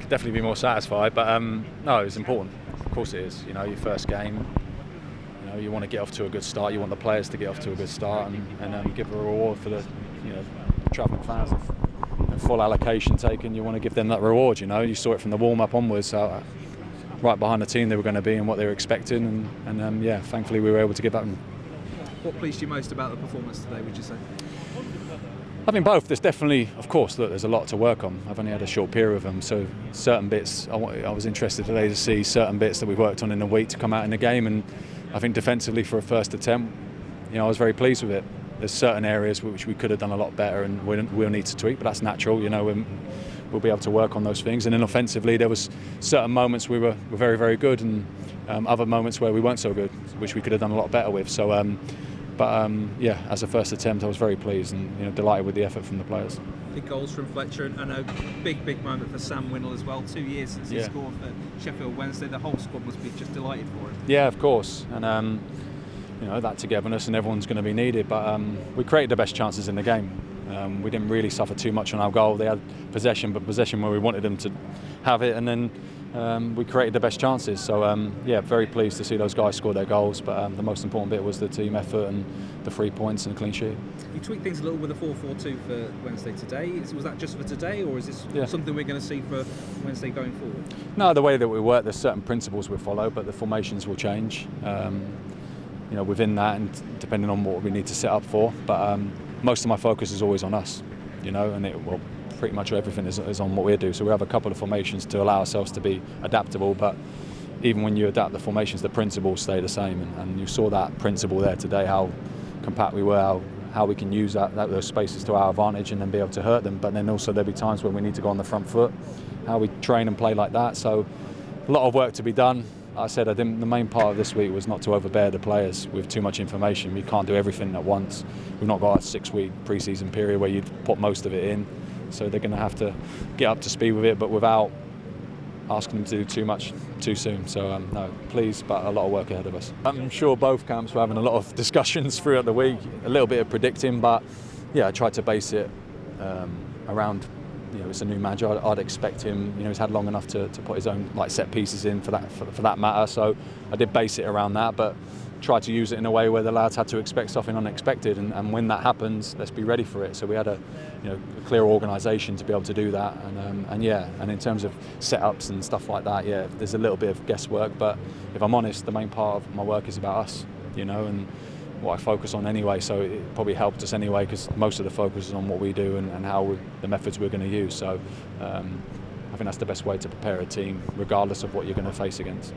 definitely be more satisfied. But no, it's important. Of course it is. You know, your first game. You know, you want to get off to a good start. You want the players to get off to a good start, and give a reward for the travelling fans. Full allocation taken. You want to give them that reward. You know, you saw it from the warm-up onwards. Right behind the team they were going to be and what they were expecting, and yeah, thankfully we were able to give that. What pleased you most about the performance today, would you say? I think both. There's definitely, of course, look, there's a lot to work on. I've only had a short period with them, so certain bits, I was interested today to see certain bits that we worked on in the week to come out in the game, and I think defensively for a first attempt, I was very pleased with it. There's certain areas which we could have done a lot better, and we'll need to tweak, but that's natural. We'll be able to work on those things. And then offensively, there was certain moments we were very, very good, and other moments where we weren't so good, which we could have done a lot better with. So, yeah, as a first attempt, I was very pleased and delighted with the effort from the players. Big goals from Fletcher, and a big moment for Sam Winnell as well. 2 years since he scored for Sheffield Wednesday. The whole squad must be just delighted for it. Yeah, of course, and that togetherness, and everyone's going to be needed. But we created the best chances in the game. We didn't really suffer too much on our goal. They had possession, but possession where we wanted them to have it, and then we created the best chances. So yeah, very pleased to see those guys score their goals. But the most important bit was the team effort and the 3 points and the clean sheet. You tweaked things a little with the 4-4-2 for Wednesday today. Was that just for today, or is this something we're going to see for Wednesday going forward? No, the way that we work, there's certain principles we follow, but the formations will change. Within that, and depending on what we need to set up for. But most of my focus is always on us, and pretty much everything is on what we do. So we have a couple of formations to allow ourselves to be adaptable, but even when you adapt the formations, the principles stay the same. And you saw that principle there today, how compact we were, how we can use those spaces to our advantage and then be able to hurt them. But then also there'll be times when we need to go on the front foot, how we train and play like that. So a lot of work to be done. I said the main part of this week was not to overbear the players with too much information. We can't do everything at once. We've not got a 6-week pre-season period where you'd put most of it in. So they're going to have to get up to speed with it, but without asking them to do too much too soon. So no, pleased, but a lot of work ahead of us. I'm sure both camps were having a lot of discussions throughout the week, a little bit of predicting, but yeah, I tried to base it around. It's a new manager. I'd expect him. He's had long enough to put his own set pieces in for that matter. So I did base it around that, but tried to use it in a way where the lads had to expect something unexpected. And when that happens, let's be ready for it. So we had a clear organisation to be able to do that. And in terms of setups and stuff like that, yeah, there's a little bit of guesswork. But if I'm honest, the main part of my work is about us. And what I focus on anyway, so it probably helped us anyway because most of the focus is on what we do and how the methods we're going to use. So I think that's the best way to prepare a team regardless of what you're going to face against.